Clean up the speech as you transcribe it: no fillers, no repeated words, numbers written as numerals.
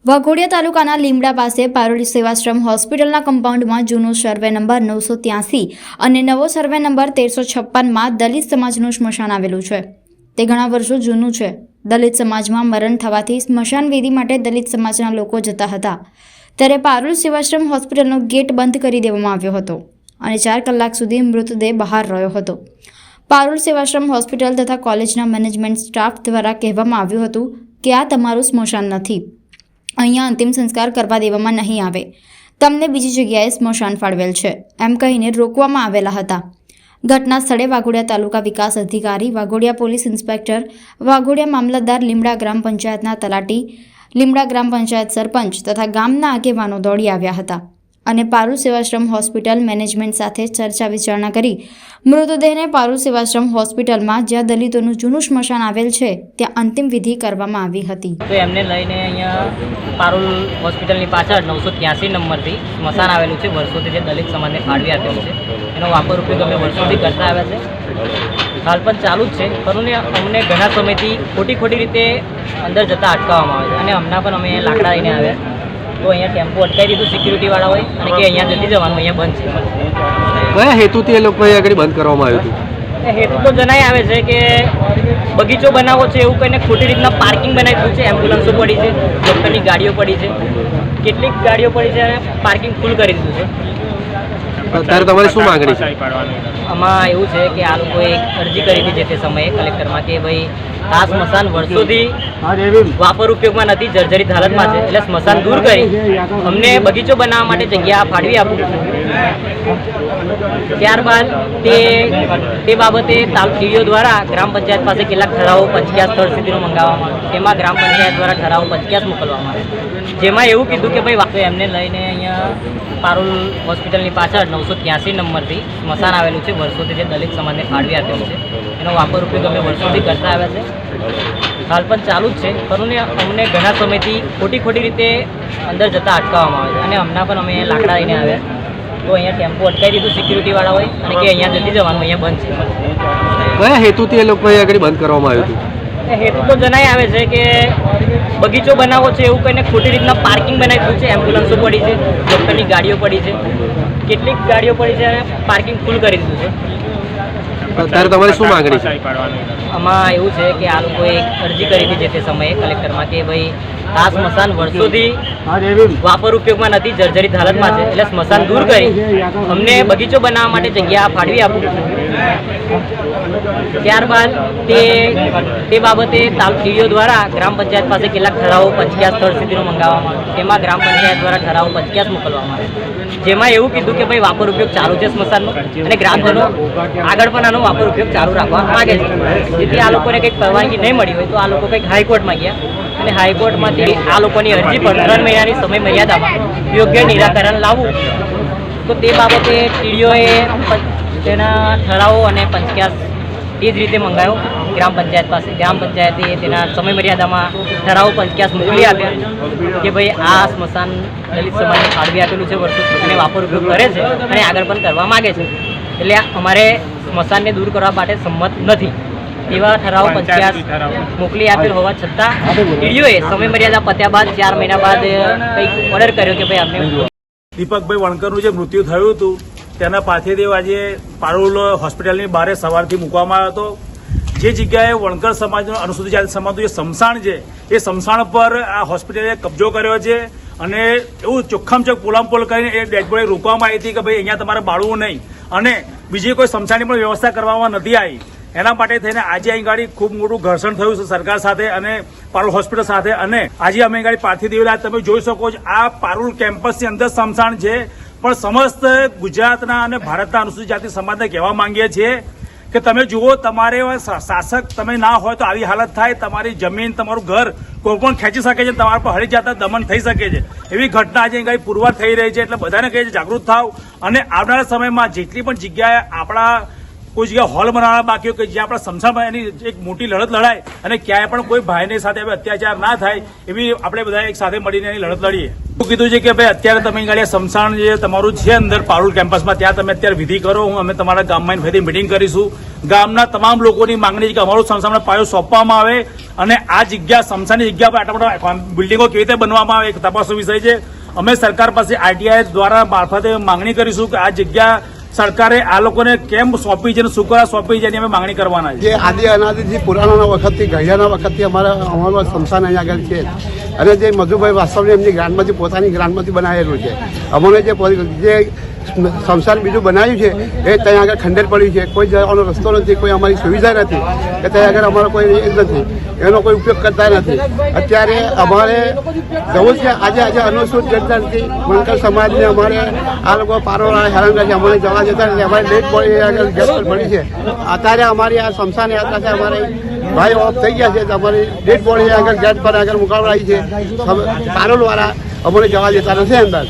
વાઘોડિયા તાલુકાના લીમડા પાસે પારોલી સેવાશ્રમ હોસ્પિટલના કમ્પાઉન્ડમાં જૂનો સર્વે નંબર 983 અને નવો સર્વે નંબર 1356માં દલિત સમાજનું સ્મશાન આવેલું છે. તે ઘણા વર્ષો જૂનું છે. દલિત સમાજમાં મરણ થવાથી સ્મશાન વિધિ માટે દલિત સમાજના લોકો જતા હતા, ત્યારે પારોલી સેવાશ્રમ હોસ્પિટલનો ગેટ બંધ કરી દેવામાં આવ્યો હતો અને 4 કલાક સુધી મૃતદેહ બહાર રહ્યો હતો. પારોલી સેવાશ્રમ હોસ્પિટલ તથા કોલેજના મેનેજમેન્ટ સ્ટાફ દ્વારા કહેવામાં આવ્યું હતું કે આ તમારું સ્મશાન નથી, અહીંયા અંતિમ સંસ્કાર કરવા દેવામાં નહીં આવે, તમને બીજી જગ્યાએ સ્મશાન ફાળવેલ છે, એમ કહીને રોકવામાં આવેલા હતા. ઘટના સ્થળે વાઘોડિયા તાલુકા વિકાસ અધિકારી, વાઘોડિયા પોલીસ ઇન્સ્પેક્ટર, વાઘોડિયા મામલતદાર, લીમડા ગ્રામ પંચાયતના તલાટી, લીમડા ગ્રામ પંચાયત સરપંચ તથા ગામના આગેવાનો દોડી આવ્યા હતા અને પારોલી સેવાશ્રમ હોસ્પિટલ મેનેજમેન્ટ સાથે ચર્ચા વિચારણા કરી મૃતદેહને પારોલી સેવાશ્રમ હોસ્પિટલમાં, જ્યાં દલિતોનું જૂનું સ્મશાન આવેલ છે, ત્યાં અંતિમ વિધિ કરવામાં આવી હતી. તો એમને લઈને અહીંયા પારોલ હોસ્પિટલની પાછળ 983 નંબરથી સ્મશાન આવેલું છે. વર્ષોથી જે દલિત સમાજને ફાળવી આપેલું છે, એનો વાપર ઉપયોગ અમે વર્ષોથી કરતા આવ્યા છે. હાલ પણ ચાલુ જ છે, પરંતુ અમને ઘણા સમયથી ખોટી રીતે અંદર જતા અટકાવવામાં આવે છે અને હમણાં પણ અમે લાકડા લઈને આવ્યા તો અહીંયા ટેમ્પો અટકાવી દીધું સિક્યુરિટીવાળા હોય અને કે અહીંયા જતી જવાનું, અહીંયા બંધ છે. કયા હેતુથી એ લોકો આગળ બંધ કરવામાં આવ્યું હતું? હેતુ તો જણાઈ આવે છે કે બગીચો બનાવો છે એવું કહીને ખોટી રીતના પાર્કિંગ બનાવી દીધું છે. એમ્બ્યુલન્સો પડી છે, ડૉક્ટરની ગાડીઓ પડી છે, કેટલીક ગાડીઓ પડી છે અને પાર્કિંગ ફૂલ કરી દીધું છે. ત્યારે તમારી શું માંગણી છે? આમાં એવું છે કે આ લોકોએ અરજી કરી હતી જે તે સમયે કલેક્ટરમાં કે ભાઈ આ સ્મશાન વર્ષોથી વાપર ઉપયોગમાં નથી, જર્જરિત હાલતમાં છે, એટલે સ્મશાન દૂર કરી અમને બગીચો બનાવવા માટે જગ્યા ફાળવી આપું. ત્યારબાદ તે બાબતે ટીડીઓ દ્વારા ગ્રામ પંચાયત પાસે કેટલાક ઠરાવો 50 સ્થળ સુધીનો મંગાવવામાં આવે, તેમાં ગ્રામ પંચાયત દ્વારા ઠરાવો 50 મોકલવામાં આવે, જેમાં એવું કીધું કે ભાઈ એમને લઈને અહીંયા પારોલ હોસ્પિટલની પાછળ 983 નંબરથી સ્મશાન આવેલું છે. વર્ષોથી જે દલિત સમાજને ફાળવી આપેલું છે, એનો વાપર ઉપયોગ અમે વર્ષોથી કરતા આવ્યા છે. હાલ પણ ચાલુ જ છે, પરંતુ અમને ઘણા સમયથી ખોટી રીતે અંદર જતા અટકાવવામાં આવે છે અને હમણાં પણ અમે લાકડા લઈને આવ્યા તો અહીંયા ટેમ્પો અટકાવી દીધું સિક્યુરિટીવાળા હોય અને કે અહીંયા જતી જવાનું, અહીંયા બંધ છે. કયા હેતુથી એ લોકો આગળ બંધ કરવામાં આવ્યું હતું? હેતુ તો જણાઈ આવે છે કે બગીચો બનાવો છે એવું કહીને ખોટી રીતના પાર્કિંગ બનાવી દીધું છે. એમ્બ્યુલન્સો પડી છે, ડૉક્ટરની ગાડીઓ પડી છે, કેટલીક ગાડીઓ પડી છે અને પાર્કિંગ ફૂલ કરી દીધું છે. ત્યારે તમારી શું માંગણી છે? આમાં એવું છે કે આ લોકોએ અરજી કરી હતી જે તે સમયે કલેક્ટરમાં કે ભાઈ આ સ્મશાન વર્ષોથી વાપર ઉપયોગમાં નથી, જર્જરિત હાલતમાં છે, એટલે સ્મશાન દૂર કરી અમને બગીચો બનાવવા માટે જગ્યા ફાળવી આપું. ત્યારબાદ તે બાબતે ટીડીઓ દ્વારા ગ્રામ પંચાયત પાસે કેટલાક ઠરાવો 50 સ્થળ સુધીનો મંગાવવામાં આવે, તેમાં ગ્રામ પંચાયત દ્વારા ઠરાવો 50 મોકલવામાં આવે, જેમાં એવું કીધું કે ભાઈ વાપર ઉપયોગ ચાલુ છે સ્મશાનનો અને ગ્રામજનો આગળ પણ આનો વાપર ઉપયોગ ચાલુ રાખવા માગે છે. જેથી આ લોકોને કંઈક પરવાનગી નહીં મળી હોય તો આ લોકો કંઈક હાઈકોર્ટમાં ગયા અને હાઈકોર્ટમાંથી આ લોકોની અરજી પર 3 મહિનાની સમય મર્યાદામાં યોગ્ય નિરાકરણ લાવવું. તો તે બાબતે ટીડીઓએ તેના ઠરાવો અને 50 એ જ રીતે મંગાવ્યો ગ્રામ પંચાયત પાસે. ગ્રામ પંચાયતે તેના સમય મર્યાદામાં ઠરાવો 50 મોકલી આપ્યા કે ભાઈ આ સ્મશાન દલિત સમાજને ફાળવી આપેલું છે, વર્ષોથી અને વાપર ઉપયોગ કરે છે અને આગળ પણ કરવા માગે છે, એટલે અમારે સ્મશાનને દૂર કરવા માટે સંમત નથી. એવા ઠરાવો 50 મોકલી આપેલ હોવા છતાં ટીડીઓએ સમય મર્યાદા પત્યા બાદ 4 મહિના બાદ કંઈક ઓર્ડર કર્યો કે ભાઈ અમને દીપકભાઈ વણકરનું જે મૃત્યુ થયું હતું તેના પાર્થિવ આજે પારોલ હોસ્પિટલની બહાર સવારથી મૂકવામાં આવ્યો હતો. જે જગ્યાએ વણકર સમાજનો અનુસૂચિત જાતિ સમાજનું જે સ્મશાન છે એ સ્મશાન પર આ હોસ્પિટલે કબજો કર્યો છે અને એવું ચોખ્ખામ ચોખ્ખ પોલામપોલ કરીને એ ડેડ બોડી રોકવામાં આવી હતી કે ભાઈ અહીંયા તમારે બાળવું નહીં અને બીજી કોઈ સ્મશાનની પણ વ્યવસ્થા કરવામાં નથી આવી. એના માટે થઈને આજે અહીં ગાડી ખૂબ મોટું ઘર્ષણ થયું છે સરકાર સાથે અને પારોલ હોસ્પિટલ સાથે, અને આજે અમે ગાડી પાર્થિવ દેવ તમે જોઈ શકો છો આ પારોલ કેમ્પસની અંદર સ્મશાન છે. પણ સમસ્ત ગુજરાતના અને ભારતના અનુસૂચિત જાતિ સમાજને કહેવા માંગીએ છીએ કે તમે જુઓ, તમારે શાસક તમે ના હોય તો આવી હાલત થાય, તમારી જમીન, તમારું ઘર કોઈ પણ ખેંચી શકે છે, તમારા પર હળી જતા દમન થઈ શકે છે. એવી ઘટના આજે અહીં પુરવાર થઈ રહી છે. એટલે બધાને કહે છે જાગૃત થાવ અને આવનારા સમયમાં જેટલી પણ જગ્યાએ આપણા કોઈ જગ્યાએ હોલ બનાવવા બાકી હોય કે જ્યાં આપણા સમસાણમાં એની એક મોટી લડત લડાય અને ક્યાંય પણ કોઈ ભાઈની સાથે હવે અત્યાચાર ના થાય એવી આપણે બધા એક સાથે મળીને એની લડત લડીએ. એવું કીધું છે કે ભાઈ અત્યારે તમે ગાડી સમસાણ જે તમારું છે અંદર પારુલ કેમ્પસમાં ત્યાં તમે અત્યારે વિધિ કરો. અમે તમારા ગામમાં ફરીથી મિટિંગ કરીશું. ગામના તમામ લોકોની માંગણી છે કે અમારું સમસાણનો પાયો સોંપવામાં આવે અને આ જગ્યા સમસાણની જગ્યા પર આટલા બધા બિલ્ડિંગો કેવી રીતે બનવામાં આવે એક તપાસનો વિષય છે. અમે સરકાર પાસે આરટીઆઈ દ્વારા મારફતે માંગણી કરીશું કે આ જગ્યા સરકારે આ લોકોને કેમ સોંપી છે અને શું કરવા સોંપી છે એની અમે માંગણી કરવાના છે. જે આદિ અનાદિથી પુરાણા વખતથી ઘડિયાળના વખતથી અમારું સ્મશાન અહીંયા આગળ છે અને જે મધુભાઈ વાસ્તવને એમની ગ્રાન્ટમાંથી પોતાની ગ્રાન્ટમાંથી બનાવેલું છે. અમને જે સ્મશાન બીજું બનાવ્યું છે એ ત્યાં આગળ ખંડેર પડ્યું છે. કોઈ જવાનો રસ્તો નથી, કોઈ અમારી સુવિધા નથી કે ત્યાં આગળ અમારો કોઈ એ નથી, એનો કોઈ ઉપયોગ કરતા નથી. અત્યારે અમારે જવું છે. આજે અનુસૂચિત જનજાતિ વણકર સમાજને અમારે આ લોકો પારોળા હેરાન કરે છે. અમારે જવા જતા નથી. અમારી ડેડ બોડી આગળ ગેસ પર પડી છે. અત્યારે અમારી આ સ્મશાન યાત્રા છે. અમારે ભાઈ ઓફ થઈ ગયા છે. અમારી ડેડ બોડી આગળ ગેટ પર આગળ મુકાવડાવી છે. પારોલવાળા અમને જવા દેતા નથી અંદર.